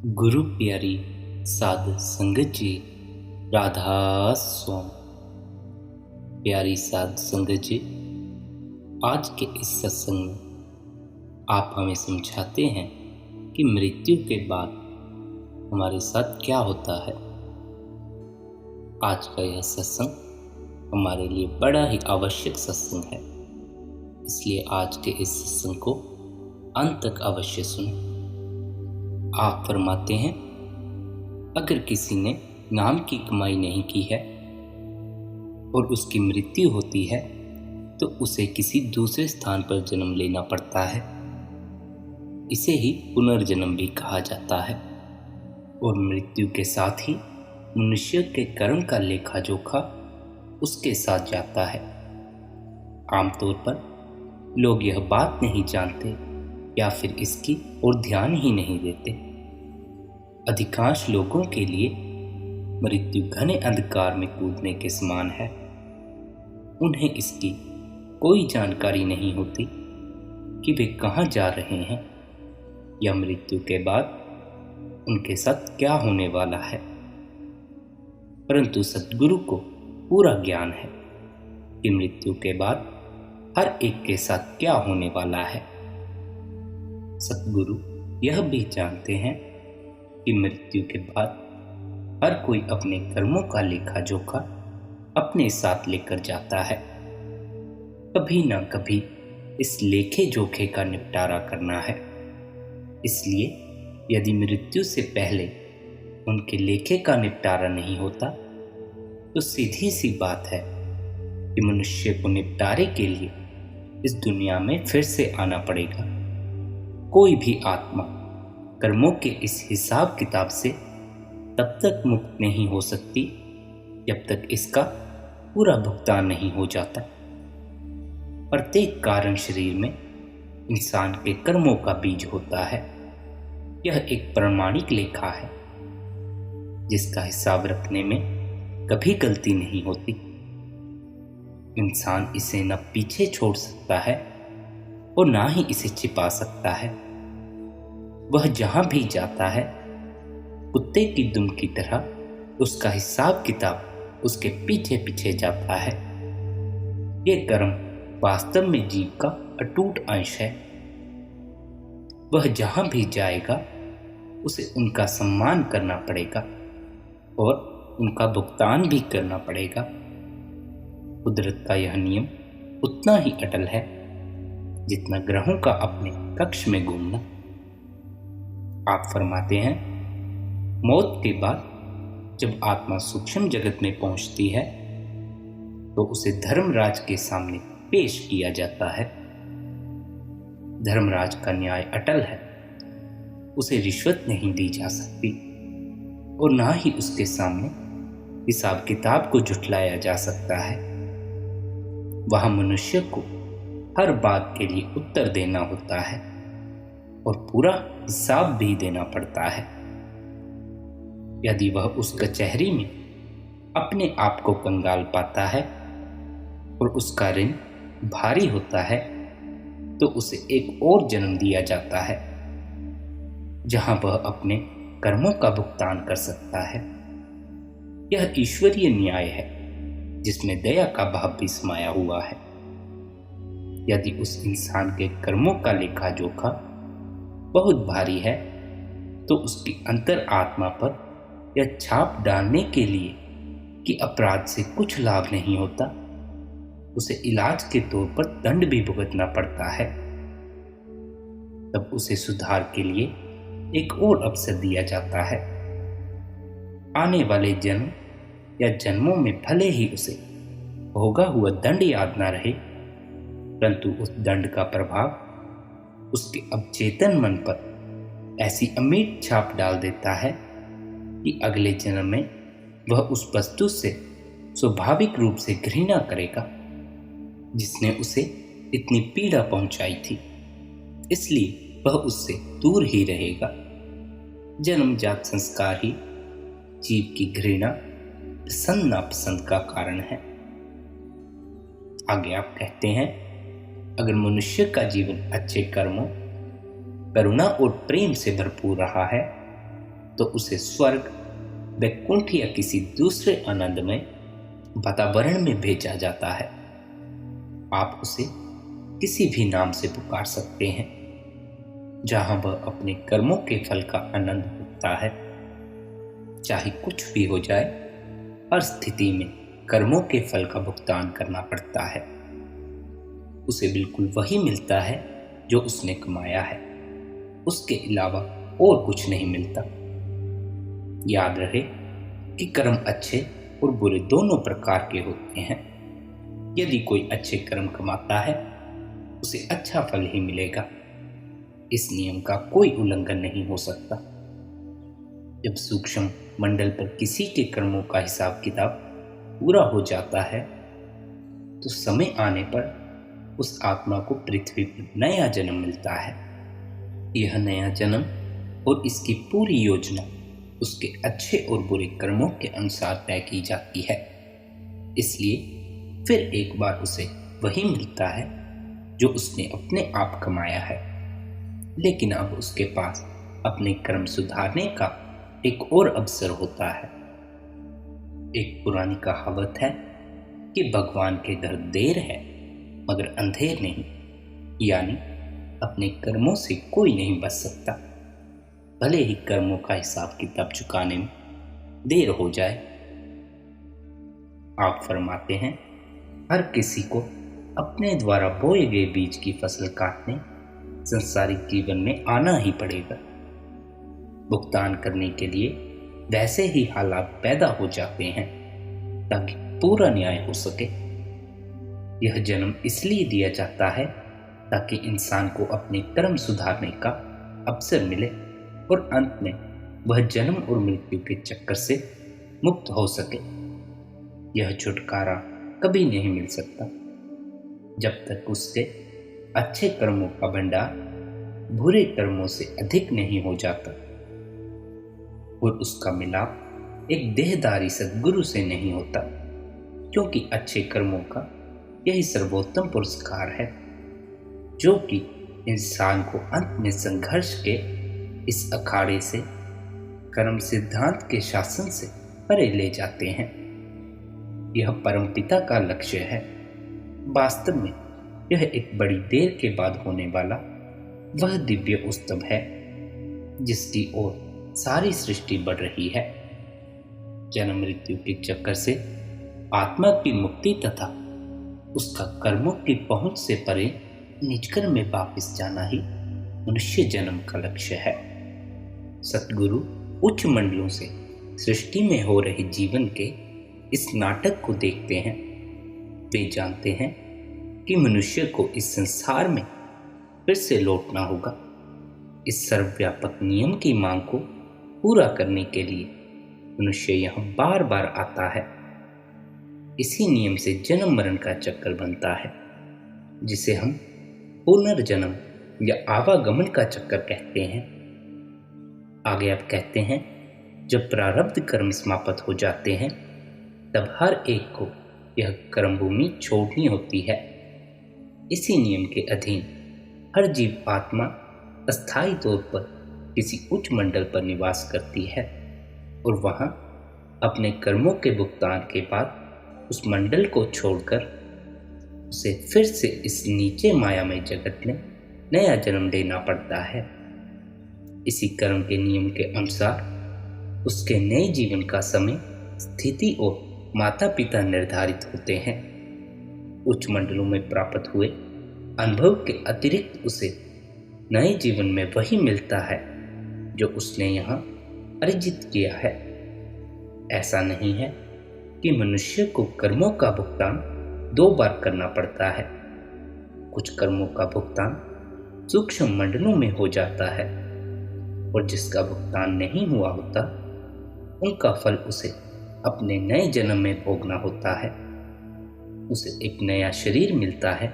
गुरु प्यारी साध संगत जी, राधा स्वाम। प्यारी साध संगत जी, आज के इस सत्संग में आप हमें समझाते हैं कि मृत्यु के बाद हमारे साथ क्या होता है। आज का यह सत्संग हमारे लिए बड़ा ही आवश्यक सत्संग है, इसलिए आज के इस सत्संग को अंत तक अवश्य सुनें। आप फरमाते हैं, अगर किसी ने नाम की कमाई नहीं की है और उसकी मृत्यु होती है तो उसे किसी दूसरे स्थान पर जन्म लेना पड़ता है। इसे ही पुनर्जन्म भी कहा जाता है। और मृत्यु के साथ ही मनुष्य के कर्म का लेखा जोखा उसके साथ जाता है। आमतौर पर लोग यह बात नहीं जानते या फिर इसकी ओर ध्यान ही नहीं देते। अधिकांश लोगों के लिए मृत्यु घने अंधकार में कूदने के समान है। उन्हें इसकी कोई जानकारी नहीं होती कि वे कहाँ जा रहे हैं या मृत्यु के बाद उनके साथ क्या होने वाला है। परंतु सद्गुरु को पूरा ज्ञान है कि मृत्यु के बाद हर एक के साथ क्या होने वाला है। सद्गुरु यह भी जानते हैं कि मृत्यु के बाद हर कोई अपने कर्मों का लेखा जोखा अपने साथ लेकर जाता है। कभी ना कभी इस लेखे जोखे का निपटारा करना है। इसलिए यदि मृत्यु से पहले उनके लेखे का निपटारा नहीं होता तो सीधी सी बात है कि मनुष्य को निपटारे के लिए इस दुनिया में फिर से आना पड़ेगा। कोई भी आत्मा कर्मों के इस हिसाब किताब से तब तक मुक्त नहीं हो सकती जब तक इसका पूरा भुगतान नहीं हो जाता। प्रत्येक कारण शरीर में इंसान के कर्मों का बीज होता है। यह एक प्रामाणिक लेखा है जिसका हिसाब रखने में कभी गलती नहीं होती। इंसान इसे न पीछे छोड़ सकता है और ना ही इसे छिपा सकता है। वह जहां भी जाता है कुत्ते की दुम की तरह उसका हिसाब किताब उसके पीछे पीछे जाता है। ये कर्म वास्तव में जीव का अटूट अंश है। वह जहां भी जाएगा उसे उनका सम्मान करना पड़ेगा और उनका भुगतान भी करना पड़ेगा। कुदरत का यह नियम उतना ही अटल है जितना ग्रहों का अपने कक्ष में घूमना। आप फरमाते हैं, मौत के बाद जब आत्मा सूक्ष्म जगत में पहुंचती है तो उसे धर्मराज के सामने पेश किया जाता है। धर्मराज का न्याय अटल है। उसे रिश्वत नहीं दी जा सकती और ना ही उसके सामने हिसाब किताब को झुठलाया जा सकता है। वहां मनुष्य को हर बात के लिए उत्तर देना होता है और पूरा हिसाब भी देना पड़ता है। यदि वह उस कचहरी में अपने आप को कंगाल पाता है और उसका ऋण भारी होता है तो उसे एक और जन्म दिया जाता है जहां वह अपने कर्मों का भुगतान कर सकता है। यह ईश्वरीय न्याय है जिसमें दया का भाव भी समाया हुआ है। यदि उस इंसान के कर्मों का लेखा जोखा बहुत भारी है तो उसकी अंतर आत्मा पर यह छाप डालने के लिए कि अपराध से कुछ लाभ नहीं होता, उसे इलाज के तौर पर दंड भी भुगतना पड़ता है। तब उसे सुधार के लिए एक और अवसर दिया जाता है। आने वाले जन्म या जन्मों में भले ही उसे भोगा हुआ दंड याद ना रहे, परंतु उस दंड का प्रभाव उसके अवचेतन मन पर ऐसी अमिट छाप डाल देता है कि अगले जन्म में वह उस वस्तु से स्वाभाविक रूप से घृणा करेगा जिसने उसे इतनी पीड़ा पहुंचाई थी। इसलिए वह उससे दूर ही रहेगा। जन्मजात संस्कार ही जीव की घृणा पसंद नापसंद का कारण है। आगे आप कहते हैं, अगर मनुष्य का जीवन अच्छे कर्मों, करुणा और प्रेम से भरपूर रहा है तो उसे स्वर्ग, वैकुंठ या किसी दूसरे आनंदमय वातावरण में भेजा जाता है। आप उसे किसी भी नाम से पुकार सकते हैं, जहां वह अपने कर्मों के फल का आनंद भुगतता है। चाहे कुछ भी हो जाए, हर स्थिति में कर्मों के फल का भुगतान करना पड़ता है। उसे बिल्कुल वही मिलता है जो उसने कमाया है, उसके अलावा और कुछ नहीं मिलता। याद रहे कि कर्म अच्छे और बुरे दोनों प्रकार के होते हैं। यदि कोई अच्छे कर्म कमाता है, उसे अच्छा फल ही मिलेगा। इस नियम का कोई उल्लंघन नहीं हो सकता। जब सूक्ष्म मंडल पर किसी के कर्मों का हिसाब किताब पूरा हो जाता है, तो समय आने पर उस आत्मा को पृथ्वी पर नया जन्म मिलता है। यह नया जन्म और इसकी पूरी योजना उसके अच्छे और बुरे कर्मों के अनुसार तय की जाती है। इसलिए फिर एक बार उसे वही मिलता है जो उसने अपने आप कमाया है। लेकिन अब उसके पास अपने कर्म सुधारने का एक और अवसर होता है। एक पुरानी कहावत है कि भगवान के घर देर है मगर अंधेर नहीं, यानी अपने कर्मों से कोई नहीं बच सकता। भले ही कर्मों का हिसाब किताब चुकाने में देर हो जाए। आप फरमाते हैं, हर किसी को अपने द्वारा बोए गए बीज की फसल काटने संसारिक जीवन में आना ही पड़ेगा। भुगतान करने के लिए वैसे ही हालात पैदा हो जाते हैं ताकि पूरा न्याय हो सके। यह जन्म इसलिए दिया जाता है ताकि इंसान को अपने कर्म सुधारने का अवसर मिले और अंत में वह जन्म और मृत्यु के चक्कर से मुक्त हो सके। यह छुटकारा कभी नहीं मिल सकता जब तक उसके अच्छे कर्मों का भंडार बुरे कर्मों से अधिक नहीं हो जाता और उसका मिलाप एक देहधारी सद्गुरु से नहीं होता, क्योंकि अच्छे कर्मों का यही सर्वोत्तम पुरस्कार है जो कि इंसान को अंत में संघर्ष के इस अखाड़े से, कर्म सिद्धांत के शासन से परे ले जाते हैं। यह परमपिता का लक्ष्य है। वास्तव में यह एक बड़ी देर के बाद होने वाला वह दिव्य उत्सव है जिसकी ओर सारी सृष्टि बढ़ रही है। जन्म मृत्यु के चक्कर से आत्मा की मुक्ति तथा उसका कर्मों की पहुंच से परे निजकर में वापस जाना ही मनुष्य जन्म का लक्ष्य है। सतगुरु उच्च मंडलों से सृष्टि में हो रहे जीवन के इस नाटक को देखते हैं। वे जानते हैं कि मनुष्य को इस संसार में फिर से लौटना होगा। इस सर्वव्यापक नियम की मांग को पूरा करने के लिए मनुष्य यहाँ बार बार आता है। इसी नियम से जन्म मरण का चक्कर बनता है, जिसे हम पुनर्जन्म या आवागमन का चक्कर कहते हैं। आगे आप कहते हैं, जब प्रारब्ध कर्म समाप्त हो जाते हैं तब हर एक को यह कर्मभूमि छोड़नी होती है। इसी नियम के अधीन हर जीव आत्मा अस्थायी तौर पर किसी उच्च मंडल पर निवास करती है और वहां अपने कर्मों के भुगतान के बाद उस मंडल को छोड़कर उसे फिर से इस नीचे मायामय जगत में नया जन्म लेना पड़ता है। इसी कर्म के नियम के अनुसार उसके नए जीवन का समय, स्थिति और माता पिता निर्धारित होते हैं। उच्च मंडलों में प्राप्त हुए अनुभव के अतिरिक्त उसे नए जीवन में वही मिलता है जो उसने यहाँ अर्जित किया है। ऐसा नहीं है कि मनुष्य को कर्मों का भुगतान 2 बार करना पड़ता है। कुछ कर्मों का भुगतान सूक्ष्म मंडलों में हो जाता है और जिसका भुगतान नहीं हुआ होता उनका फल उसे अपने नए जन्म में भोगना होता है। उसे एक नया शरीर मिलता है।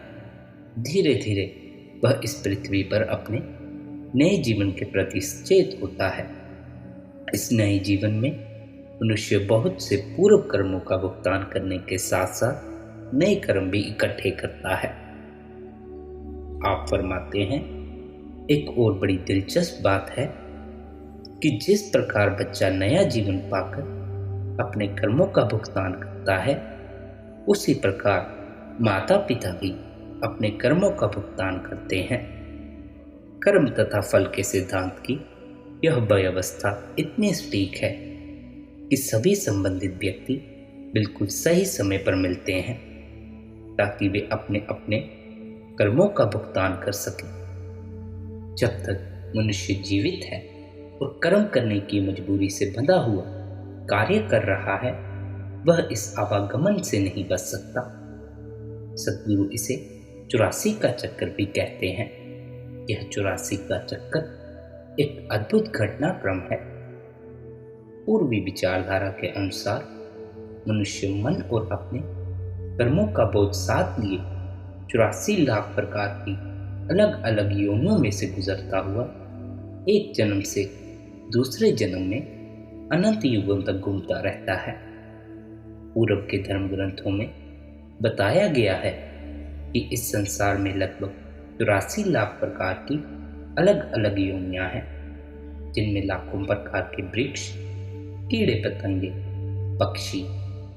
धीरे धीरे वह इस पृथ्वी पर अपने नए जीवन के प्रति सचेत होता है। इस नए जीवन में मनुष्य बहुत से पूर्व कर्मों का भुगतान करने के साथ साथ नए कर्म भी इकट्ठे करता है। आप फरमाते हैं, एक और बड़ी दिलचस्प बात है कि जिस प्रकार बच्चा नया जीवन पाकर अपने कर्मों का भुगतान करता है, उसी प्रकार माता पिता भी अपने कर्मों का भुगतान करते हैं। कर्म तथा फल के सिद्धांत की यह व्यवस्था इतनी सटीक है कि सभी संबंधित व्यक्ति बिल्कुल सही समय पर मिलते हैं ताकि वे अपने अपने कर्मों का भुगतान कर सकें। जब तक मनुष्य जीवित है और कर्म करने की मजबूरी से बंधा हुआ कार्य कर रहा है, वह इस आवागमन से नहीं बच सकता। सद्गुरु इसे 84 का चक्कर भी कहते हैं। यह 84 का चक्कर एक अद्भुत घटनाक्रम है। पूर्वी विचारधारा के अनुसार मनुष्य मन और अपने कर्मों का बोझ साथ लिए 84 लाख प्रकार की अलग अलग योनियों में से गुजरता हुआ एक जन्म से दूसरे जन्म में अनंत युगों तक घूमता रहता है। पूर्व के धर्म ग्रंथों में बताया गया है कि इस संसार में लगभग 84 लाख प्रकार की अलग अलग योनियां हैं, जिनमें लाखों प्रकार के वृक्ष, कीड़े पतंगे, पक्षी,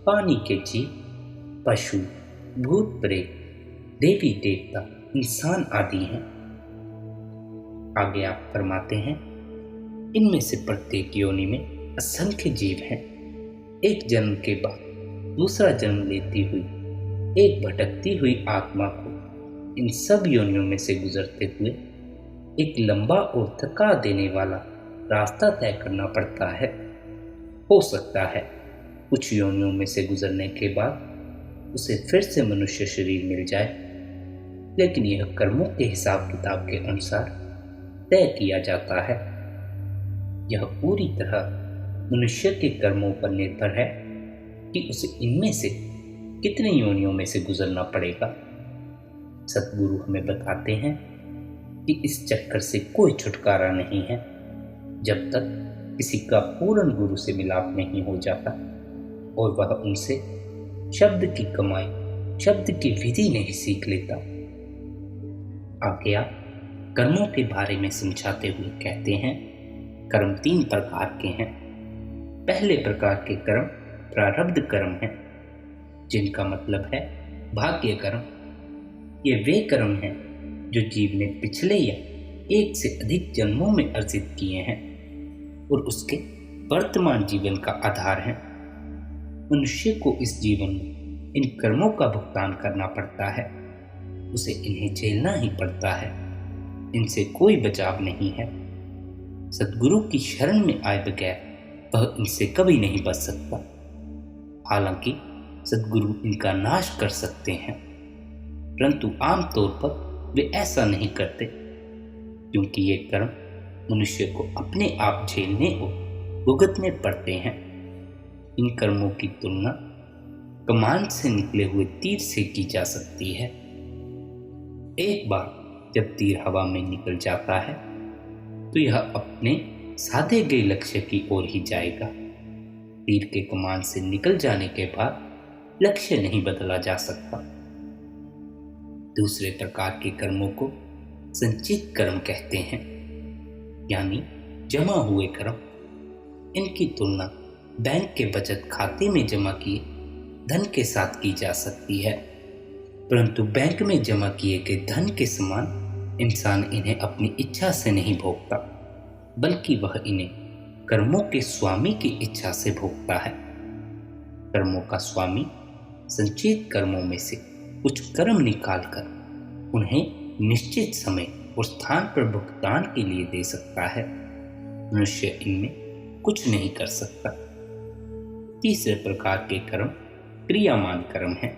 पानी के जीव, पशु, भूत प्रेत, देवी देवता, इंसान आदि हैं। आगे आप फरमाते हैं, इनमें से प्रत्येक योनि में असंख्य जीव हैं। एक जन्म के बाद दूसरा जन्म लेती हुई एक भटकती हुई आत्मा को इन सब योनियों में से गुजरते हुए एक लंबा और थका देने वाला रास्ता तय करना पड़ता है। हो सकता है कुछ योनियों में से गुजरने के बाद उसे फिर से मनुष्य शरीर मिल जाए, लेकिन यह कर्मों के हिसाब किताब के अनुसार तय किया जाता है। यह पूरी तरह मनुष्य के कर्मों पर निर्भर है कि उसे इनमें से कितनी योनियों में से गुजरना पड़ेगा। सद्गुरु हमें बताते हैं कि इस चक्कर से कोई छुटकारा नहीं है जब तक किसी का पूर्ण गुरु से मिलाप नहीं हो जाता और वह उनसे शब्द की कमाई, शब्द की विधि नहीं सीख लेता। आगे आप कर्मों के बारे में समझाते हुए कहते हैं, कर्म 3 प्रकार के हैं। पहले प्रकार के कर्म प्रारब्ध कर्म हैं, जिनका मतलब है भाग्य कर्म। ये वे कर्म हैं जो जीव ने पिछले या एक से अधिक जन्मों में अर्जित किए हैं और उसके वर्तमान जीवन का आधार हैं। मनुष्य को इस जीवन में इन कर्मों का भुगतान करना पड़ता है, उसे इन्हें झेलना ही पड़ता है, इनसे कोई बचाव नहीं है। सद्गुरु की शरण में आए बगैर वह इनसे कभी नहीं बच सकता। हालांकि सद्गुरु इनका नाश कर सकते हैं, परंतु आमतौर पर वे ऐसा नहीं करते, क्योंकि ये कर्म मनुष्य को अपने आप झेलने और भुगतने पड़ते हैं। इन कर्मों की तुलना कमान से निकले हुए तीर से की जा सकती है। एक बार जब तीर हवा में निकल जाता है तो यह अपने साधे गए लक्ष्य की ओर ही जाएगा। तीर के कमान से निकल जाने के बाद लक्ष्य नहीं बदला जा सकता। दूसरे प्रकार के कर्मों को संचित कर्म कहते हैं, यानी जमा हुए कर्म। इनकी तुलना बैंक के बचत खाते में जमा किए धन के साथ की जा सकती है, परंतु बैंक में जमा किए गए धन के समान इंसान इन्हें अपनी इच्छा से नहीं भोगता, बल्कि वह इन्हें कर्मों के स्वामी की इच्छा से भोगता है। कर्मों का स्वामी संचित कर्मों में से कुछ कर्म निकालकर उन्हें निश्चित समय और स्थान पर भुगतान के लिए दे सकता है। मनुष्य इनमें कुछ नहीं कर सकता। तीसरे प्रकार के कर्म क्रियामान कर्म हैं,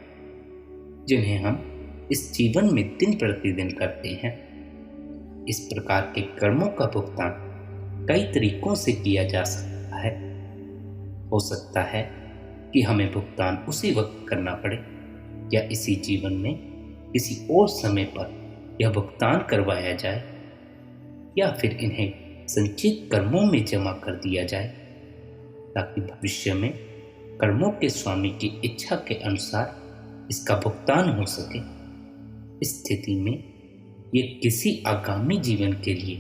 जिन्हें हम इस जीवन में दिन प्रतिदिन करते हैं। इस प्रकार के कर्मों का भुगतान कई तरीकों से किया जा सकता है। हो सकता है कि हमें भुगतान उसी वक्त करना पड़े या इसी जीवन में किसी और समय पर यह भुगतान करवाया जाए, या फिर इन्हें संचित कर्मों में जमा कर दिया जाए ताकि भविष्य में कर्मों के स्वामी की इच्छा के अनुसार इसका भुगतान हो सके। इस स्थिति में ये किसी आगामी जीवन के लिए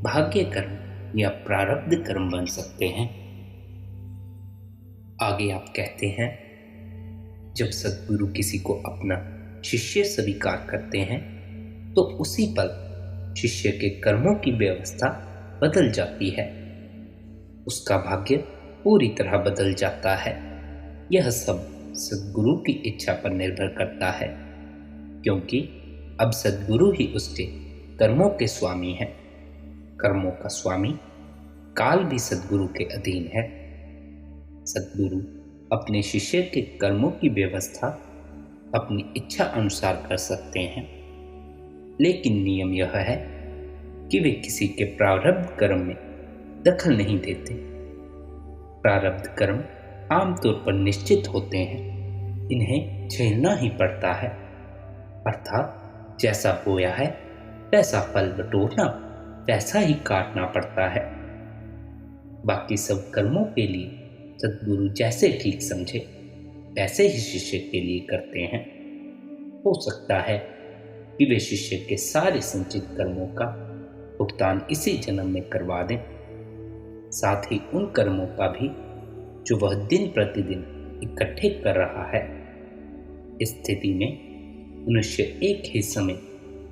भाग्य कर्म या प्रारब्ध कर्म बन सकते हैं। आगे आप कहते हैं, जब सद्गुरु किसी को अपना शिष्य स्वीकार करते हैं तो उसी पल शिष्य के कर्मों की व्यवस्था बदल जाती है, उसका भाग्य पूरी तरह बदल जाता है। यह सब सद्गुरु की इच्छा पर निर्भर करता है, क्योंकि अब सद्गुरु ही उसके कर्मों के स्वामी हैं। कर्मों का स्वामी काल भी सद्गुरु के अधीन है। सद्गुरु अपने शिष्य के कर्मों की व्यवस्था अपनी इच्छा अनुसार कर सकते हैं, लेकिन नियम यह है कि वे किसी के प्रारब्ध कर्म में दखल नहीं देते। प्रारब्ध कर्म आमतौर पर निश्चित होते हैं, इन्हें झेलना ही पड़ता है, अर्थात जैसा बोया है वैसा फल बटोरना, वैसा ही काटना पड़ता है। बाकी सब कर्मों के लिए सद्गुरु जैसे ठीक समझे वैसे ही शिष्य के लिए करते हैं। हो सकता है कि वे शिष्य के सारे संचित कर्मों का भुगतान इसी जन्म में करवा दें, साथ ही उन कर्मों का भी जो वह दिन प्रतिदिन इकट्ठे कर रहा है। इस स्थिति में मनुष्य एक ही समय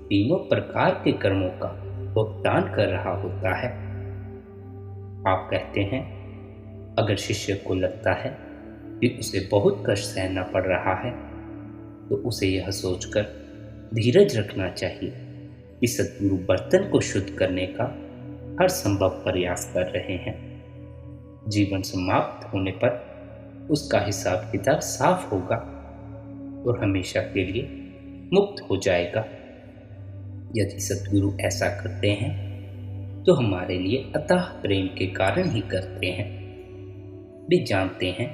तीनों प्रकार के कर्मों का भुगतान कर रहा होता है। आप कहते हैं, अगर शिष्य को लगता है कि उसे बहुत कष्ट सहना पड़ रहा है तो उसे यह सोचकर धीरज रखना चाहिए कि सद्गुरु बर्तन को शुद्ध करने का हर संभव प्रयास कर रहे हैं। जीवन समाप्त होने पर उसका हिसाब किताब साफ होगा और हमेशा के लिए मुक्त हो जाएगा। यदि सद्गुरु ऐसा करते हैं तो हमारे लिए अथाह प्रेम के कारण ही करते हैं। वे जानते हैं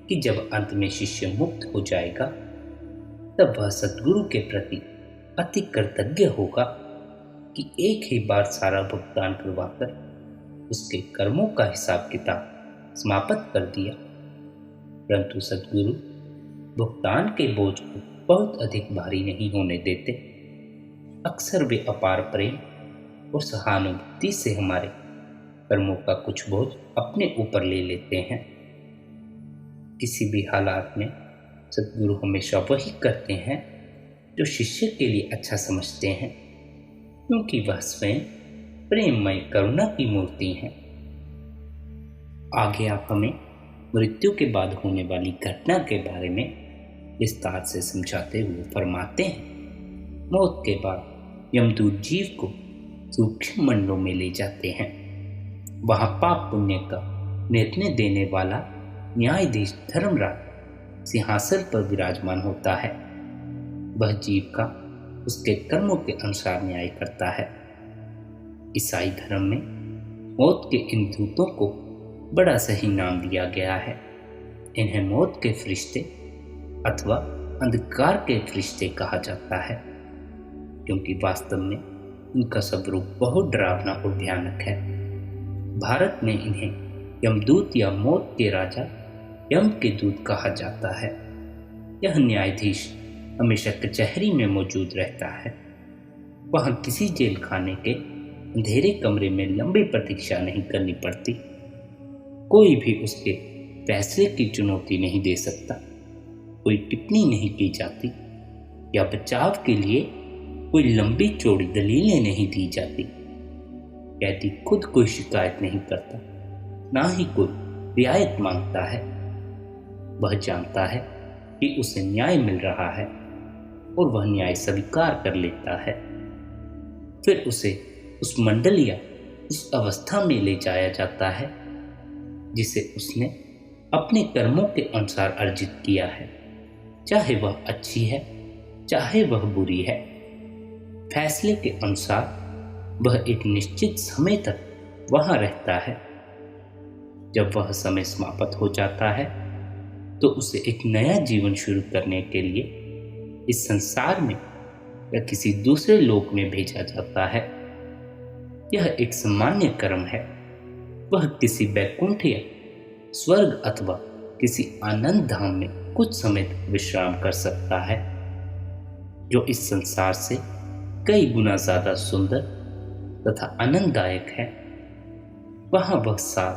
कि जब अंत में शिष्य मुक्त हो जाएगा तब वह सद्गुरु के प्रति अति कृतज्ञ होगा कि एक ही बार सारा भुगतान करवाकर उसके कर्मों का हिसाब किताब समाप्त कर दिया। परंतु सद्गुरु भुगतान के बोझ को बहुत अधिक भारी नहीं होने देते। अक्सर वे अपार प्रेम और सहानुभूति से हमारे कर्मों का कुछ बोझ अपने ऊपर ले लेते हैं। किसी भी हालात में सद्गुरु हमेशा वही करते हैं जो शिष्य के लिए अच्छा समझते हैं, क्योंकि वह स्वयं प्रेममय करुणा की मूर्ति हैं। आगे आप हमें मृत्यु के बाद होने वाली घटना के बारे में विस्तार से समझाते हुए फरमाते हैं, मौत के बाद यमदूत जीव को सूक्ष्म मंडलों में ले जाते हैं। वहां पाप पुण्य का निर्णय देने वाला न्यायाधीश धर्मराज सिंहासन पर विराजमान होता है। वह जीव का उसके कर्मों के अनुसार न्याय करता है। ईसाई धर्म में मौत के इन दूतों को बड़ा सही नाम दिया गया है। इन्हें मौत के फरिश्ते अथवा अंधकार के फरिश्ते कहा जाता है, क्योंकि वास्तव में इनका स्वरूप बहुत डरावना और भयानक है। भारत में इन्हें यमदूत या मौत के राजा यम के दूत कहा जाता है। यह न्यायाधीश हमेशा कचहरी में मौजूद रहता है। वहां किसी जेल खाने के अंधेरे कमरे में लंबी प्रतीक्षा नहीं करनी पड़ती। कोई भी उसके फैसले की चुनौती नहीं दे सकता, कोई टिप्पणी नहीं की जाती या बचाव के लिए कोई लंबी चौड़ी दलीलें नहीं दी जाती। कैदी खुद कोई शिकायत नहीं करता, ना ही कोई रियायत मांगता है। वह जानता है कि उसे न्याय मिल रहा है और वह न्याय स्वीकार कर लेता है। फिर उसे उस मंडल या उस अवस्था में ले जाया जाता है जिसे उसने अपने कर्मों के अनुसार अर्जित किया है, चाहे वह अच्छी है चाहे वह बुरी है। फैसले के अनुसार वह एक निश्चित समय तक वहां रहता है। जब वह समय समाप्त हो जाता है तो उसे एक नया जीवन शुरू करने के लिए इस संसार में या किसी दूसरे लोक में भेजा जाता है। यह एक सामान्य कर्म है। वह किसी वैकुंठ या स्वर्ग अथवा किसी आनंद धाम में कुछ समय तक विश्राम कर सकता है, जो इस संसार से कई गुना ज्यादा सुंदर तथा आनंददायक है। वहां वह साल,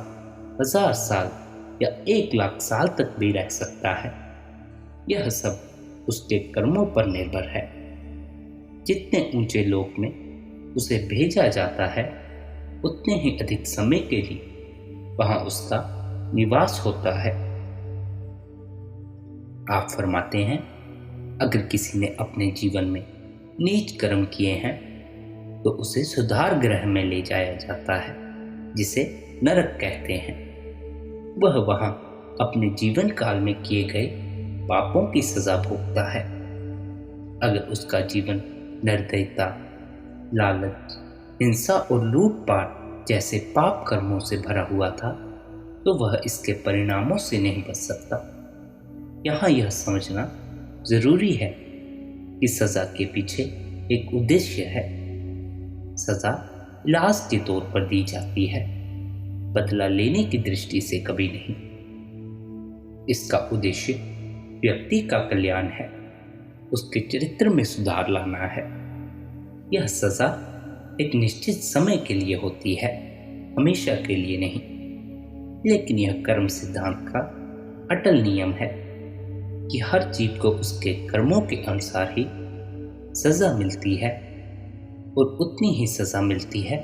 1000 साल या 1 लाख साल तक भी रह सकता है। यह सब उसके कर्मों पर निर्भर है। जितने ऊंचे लोक में उसे भेजा जाता है, उतने ही अधिक समय के लिए वहां उसका निवास होता है। आप फरमाते हैं, अगर किसी ने अपने जीवन में नीच कर्म किए हैं तो उसे सुधार गृह में ले जाया जाता है, जिसे नरक कहते हैं। वह वहां अपने जीवन काल में किए गए पापों की सजा भोगता है। अगर उसका जीवन निर्दयता, लालच, हिंसा और लूटपाट जैसे पाप कर्मों से भरा हुआ था, तो वह इसके परिणामों से नहीं बच सकता। यहाँ यह समझना जरूरी है कि सजा के पीछे एक उद्देश्य है। सजा इलाज के तौर पर दी जाती है, बदला लेने की दृष्टि से कभी नहीं। इसका उद्देश्य व्यक्ति का कल्याण है, उसके चरित्र में सुधार लाना है। यह सजा एक निश्चित समय के लिए होती है, हमेशा के लिए नहीं। लेकिन यह कर्म सिद्धांत का अटल नियम है कि हर जीव को उसके कर्मों के अनुसार ही सजा मिलती है, और उतनी ही सजा मिलती है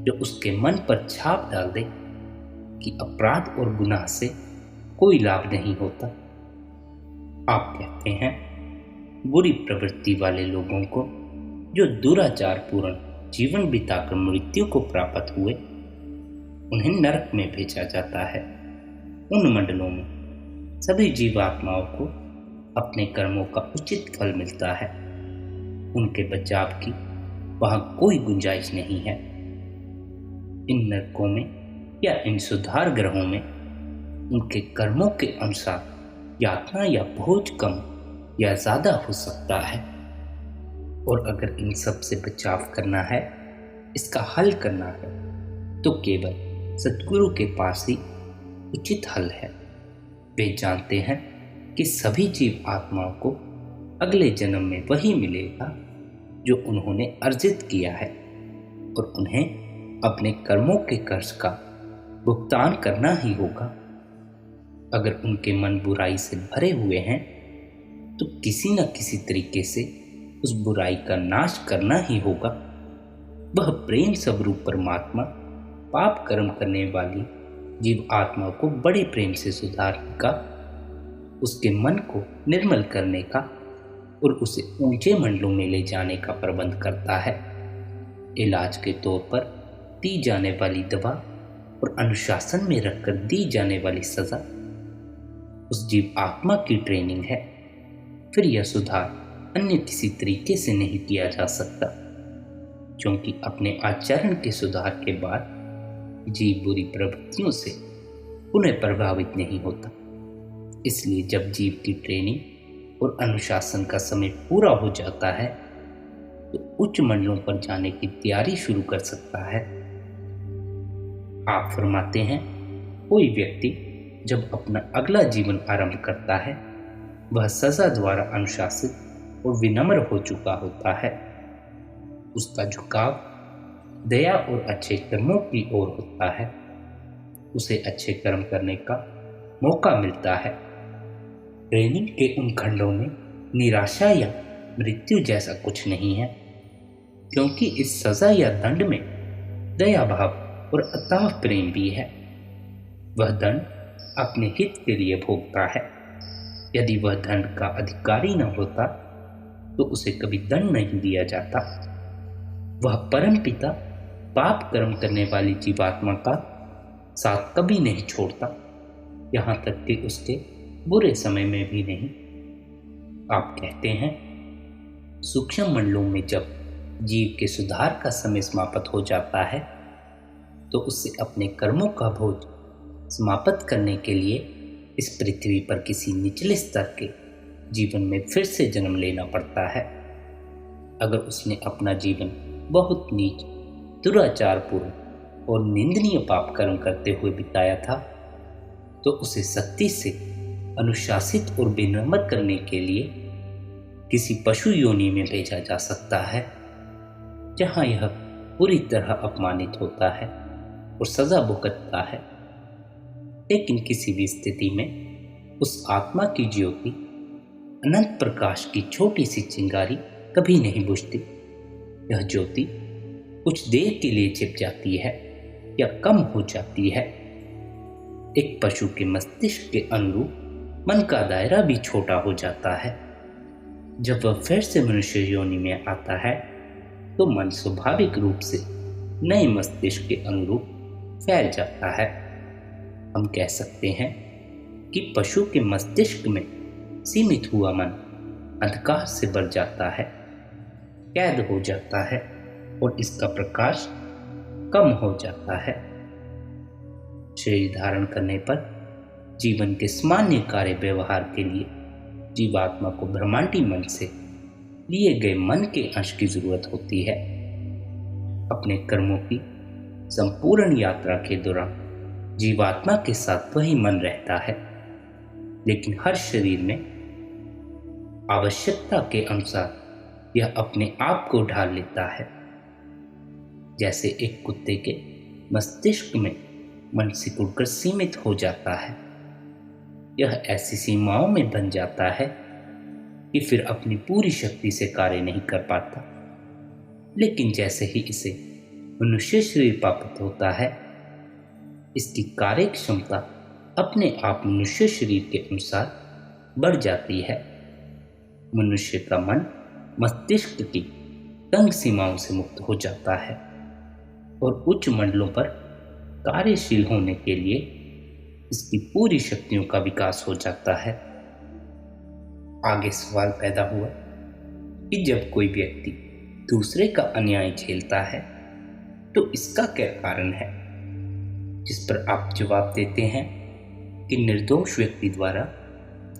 जो उसके मन पर छाप डाल दे कि अपराध और गुनाह से कोई लाभ नहीं होता। आप कहते हैं, बुरी प्रवृत्ति वाले लोगों को जो दुराचार पूर्ण जीवन बिताकर मृत्यु को प्राप्त हुए, उन्हें नरक में भेजा जाता है। उन मंडलों में सभी जीवात्माओं को अपने कर्मों का उचित फल मिलता है। उनके बचाव की वहां कोई गुंजाइश नहीं है। इन नरकों में या इन सुधार ग्रहों में उनके कर्मों के अनुसार यातना या भोज कम या ज्यादा हो सकता है। और अगर इन सब से बचाव करना है, इसका हल करना है, तो केवल सद्गुरु के पास ही उचित हल है। वे जानते हैं कि सभी जीव आत्माओं को अगले जन्म में वही मिलेगा जो उन्होंने अर्जित किया है, और उन्हें अपने कर्मों के कर्ज का भुगतान करना ही होगा। अगर उनके मन बुराई से भरे हुए हैं, तो किसी न किसी तरीके से उस बुराई का नाश करना ही होगा। वह प्रेम स्वरूप परमात्मा पाप कर्म करने वाली जीव आत्मा को बड़े प्रेम से सुधारने का, उसके मन को निर्मल करने का और उसे ऊंचे मंडलों में ले जाने का प्रबंध करता है। इलाज के तौर पर दी जाने वाली दवा और अनुशासन में रखकर दी जाने वाली सजा उस जीव आत्मा की ट्रेनिंग है। फिर यह सुधार अन्य किसी तरीके से नहीं किया जा सकता, क्योंकि अपने आचरण के सुधार के बाद जीव बुरी प्रवृत्तियों से पुनः प्रभावित नहीं होता। इसलिए जब जीव की ट्रेनिंग और अनुशासन का समय पूरा हो जाता है, तो उच्च मंडलों पर जाने की तैयारी शुरू कर सकता है। आप फरमाते हैं, कोई व्यक्ति जब अपना अगला जीवन आरंभ करता है, वह सजा द्वारा अनुशासित और विनम्र हो चुका होता है। उसका झुकाव दया और अच्छे कर्मों की ओर होता है। उसे अच्छे कर्म करने का मौका मिलता है। ट्रेनिंग के उन खंडों में निराशा या मृत्यु जैसा कुछ नहीं है, क्योंकि इस सजा या दंड में दया भाव और अथाह प्रेम भी है। वह दंड अपने हित के लिए भोगता है। यदि वह दंड का अधिकारी न होता, तो उसे कभी दंड नहीं दिया जाता। वह परम पिता पाप कर्म करने वाली जीवात्मा का साथ कभी नहीं छोड़ता, यहाँ तक कि उसके बुरे समय में भी नहीं। आप कहते हैं, सूक्ष्म मंडलों में जब जीव के सुधार का समय समाप्त हो जाता है, तो उसे अपने कर्मों का बोझ समाप्त करने के लिए इस पृथ्वी पर किसी निचले स्तर के जीवन में फिर से जन्म लेना पड़ता है। अगर उसने अपना जीवन बहुत नीच, दुराचारपूर्ण और निंदनीय पाप कर्म करते हुए बिताया था, तो उसे सख्ती से अनुशासित और विनम्र करने के लिए किसी पशु योनि में भेजा जा सकता है, जहां यह पूरी तरह अपमानित होता है और सजा भुगतता है। लेकिन किसी भी स्थिति में उस आत्मा की ज्योति, अनंत प्रकाश की छोटी सी चिंगारी कभी नहीं बुझती। यह ज्योति कुछ देर के लिए छिप जाती है या कम हो जाती है। एक पशु के मस्तिष्क के अनुरूप मन का दायरा भी छोटा हो जाता है। जब वह फिर से मनुष्य योनि में आता है तो मन स्वाभाविक रूप से नए मस्तिष्क के अनुरूप फैल जाता है। हम कह सकते हैं कि पशु के मस्तिष्क में सीमित हुआ मन अंधकार से भर जाता है, कैद हो जाता है और इसका प्रकाश कम हो जाता है। शरीर धारण करने पर जीवन के सामान्य कार्य व्यवहार के लिए जीवात्मा को ब्रह्मांडी मन से लिए गए मन के अंश की जरूरत होती है। अपने कर्मों की संपूर्ण यात्रा के दौरान जीवात्मा के साथ वही मन रहता है, लेकिन हर शरीर में आवश्यकता के अनुसार यह अपने आप को ढाल लेता है। जैसे एक कुत्ते के मस्तिष्क में मन सिकुड़कर सीमित हो जाता है। यह ऐसी सीमाओं में बन जाता है कि फिर अपनी पूरी शक्ति से कार्य नहीं कर पाता। लेकिन जैसे ही इसे मनुष्य शरीर प्राप्त होता है, इसकी कार्य क्षमता अपने आप मनुष्य शरीर के अनुसार बढ़ जाती है। मनुष्य का मन मस्तिष्क की तंग सीमाओं से मुक्त हो जाता है और उच्च मंडलों पर कार्यशील होने के लिए इसकी पूरी शक्तियों का विकास हो जाता है। आगे सवाल पैदा हुआ कि जब कोई व्यक्ति दूसरे का अन्याय झेलता है तो इसका क्या कारण है, जिस पर आप जवाब देते हैं कि निर्दोष व्यक्ति द्वारा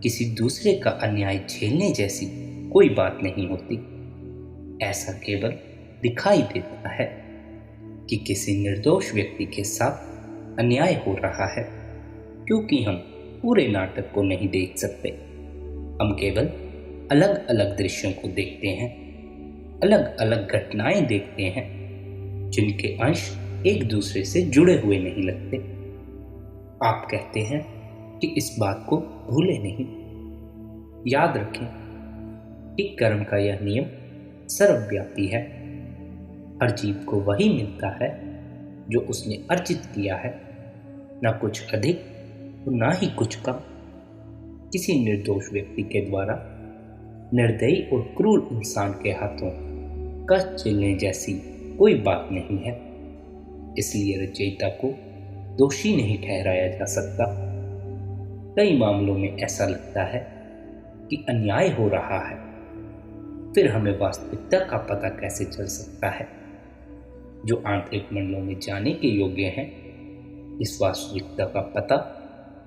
किसी दूसरे का अन्याय झेलने जैसी कोई बात नहीं होती। ऐसा केवल दिखाई देता है कि किसी निर्दोष व्यक्ति के साथ अन्याय हो रहा है, क्योंकि हम पूरे नाटक को नहीं देख सकते। हम केवल अलग अलग दृश्यों को देखते हैं, अलग अलग घटनाएं देखते हैं जिनके अंश एक दूसरे से जुड़े हुए नहीं लगते। आप कहते हैं कि इस बात को भूले नहीं। याद रखें कि कर्म का यह नियम सर्वव्यापी है। हर जीव को वही मिलता है जो उसने अर्जित किया है, न कुछ अधिक और न ही कुछ कम। किसी निर्दोष व्यक्ति के द्वारा निर्दयी और क्रूर इंसान के हाथों कष्ट झेलने जैसी कोई बात नहीं है। इसलिए रचयिता को दोषी नहीं ठहराया जा सकता। कई मामलों में ऐसा लगता है कि अन्याय हो रहा है, फिर हमें वास्तविकता का पता कैसे चल सकता है? जो आंतरिक मंडलों में जाने के योग्य हैं, इस वास्तविकता का पता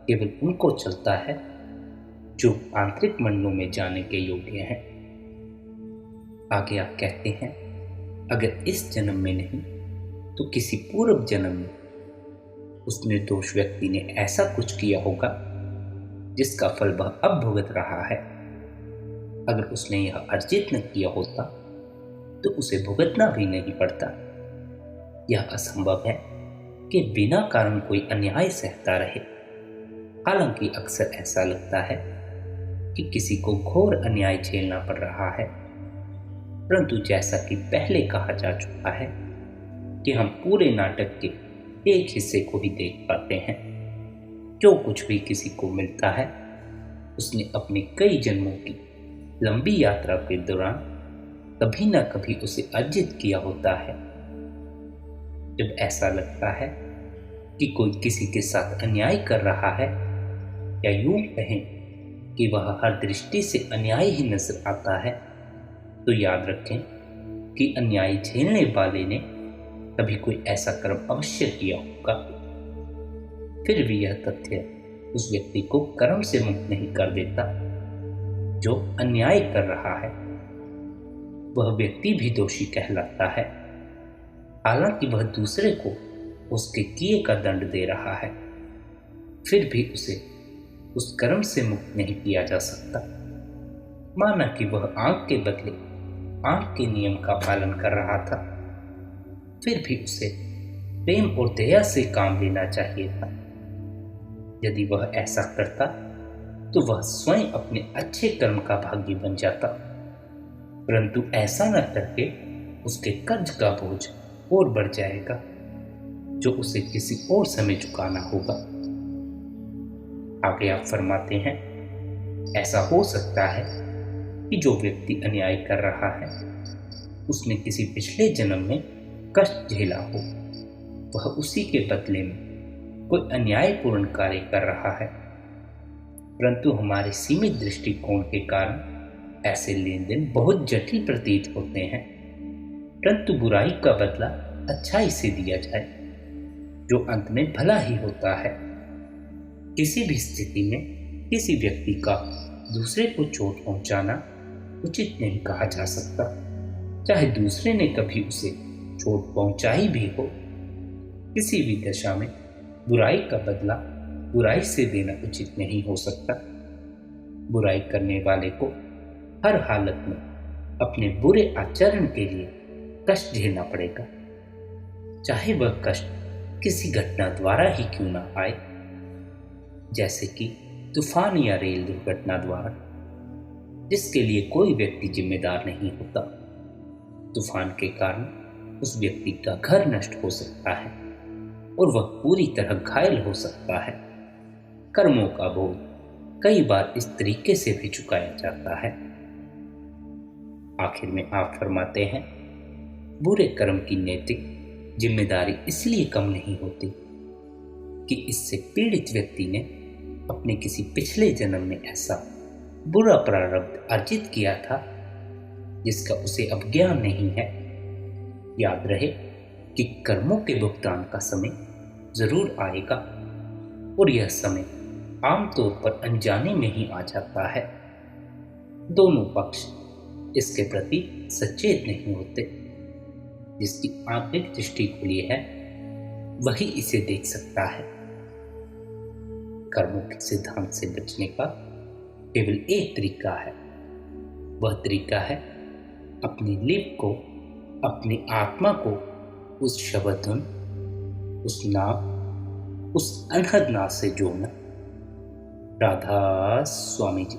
केवल उनको चलता है जो आंतरिक मंडलों में जाने के योग्य हैं। आगे आप कहते हैं, अगर इस जन्म में नहीं तो किसी पूर्व जन्म में उस निर्दोष व्यक्ति ने ऐसा कुछ किया होगा जिसका फल वह अब भुगत रहा है। अगर उसने यह अर्जित न किया होता तो उसे भुगतना भी नहीं पड़ता। यह असंभव है कि बिना कारण कोई अन्याय सहता रहे। हालांकि अक्सर ऐसा लगता है कि किसी को घोर अन्याय झेलना पड़ रहा है, परंतु जैसा कि पहले कहा जा चुका है कि हम पूरे नाटक के एक हिस्से को ही देख पाते हैं। जो कुछ भी किसी को मिलता है उसने अपने कई जन्मों की लंबी यात्रा के दौरान कभी न कभी उसे अर्जित किया होता है। जब ऐसा लगता है कि कोई किसी के साथ अन्याय कर रहा है, या यूं कहें कि वह हर दृष्टि से अन्याय ही नजर आता है, तो याद रखें कि अन्याय झेलने वाले ने कभी कोई ऐसा कर्म अवश्य किया होगा। फिर भी यह तथ्य उस व्यक्ति को कर्म से मुक्त नहीं कर देता जो अन्याय कर रहा है। वह व्यक्ति भी दोषी कहलाता है, हालांकि वह दूसरे को उसके किए का दंड दे रहा है। फिर भी उसे उस कर्म से मुक्त नहीं किया जा सकता। माना कि वह आंख के बदले आंख के नियम का पालन कर रहा था, फिर भी उसे प्रेम और दया से काम लेना चाहिए था। यदि वह ऐसा करता तो वह स्वयं अपने अच्छे कर्म का भागी बन जाता, परंतु ऐसा न करके उसके कर्ज का बोझ और बढ़ जाएगा, जो उसे किसी और समय चुकाना होगा। आगे आप फरमाते हैं, ऐसा हो सकता है कि जो व्यक्ति अन्याय कर रहा है उसने किसी पिछले जन्म में कष्ट झेला हो, वह उसी के बदले में कोई अन्यायपूर्ण कार्य कर रहा है, परंतु हमारे सीमित दृष्टिकोण के कारण ऐसे लेन देन बहुत जटिल प्रतीत होते हैं। परंतु बुराई का बदला अच्छाई से दिया जाए, जो अंत में भला ही होता है। किसी भी स्थिति में किसी व्यक्ति का दूसरे को चोट पहुंचाना उचित नहीं कहा जा सकता, चाहे दूसरे ने कभी उसे चोट पहुंचाई भी हो। किसी भी दशा में बुराई का बदला बुराई से देना उचित नहीं हो सकता। बुराई करने वाले को हर हालत में अपने बुरे आचरण के लिए कष्ट झेलना पड़ेगा, चाहे वह कष्ट किसी घटना द्वारा ही क्यों ना आए, जैसे कि तूफान या रेल दुर्घटना द्वारा, जिसके लिए कोई व्यक्ति जिम्मेदार नहीं होता। तूफान के कारण उस व्यक्ति का घर नष्ट हो सकता है और वह पूरी तरह घायल हो सकता है। कर्मों का बोझ कई बार इस तरीके से भी चुकाया जाता है। आखिर में आप फरमाते हैं, बुरे कर्म की नैतिक जिम्मेदारी इसलिए कम नहीं होती कि इससे पीड़ित व्यक्ति ने अपने किसी पिछले जन्म में ऐसा बुरा प्रारब्ध अर्जित किया था जिसका उसे अब ज्ञान नहीं है। याद रहे कि कर्मों के भुगतान का समय जरूर आएगा और यह समय आमतौर पर अनजाने में ही आ जाता है। दोनों पक्ष इसके प्रति सचेत नहीं होते। जिसकी आंतरिक दृष्टि खुली है वही इसे देख सकता है। कर्मों के सिद्धांत से बचने का केवल एक तरीका है, वह तरीका है अपनी लिप को, अपनी आत्मा को उस शब्द धुन, उस नाम, उस अनहद नाद से जोड़ना। राधा स्वामी जी।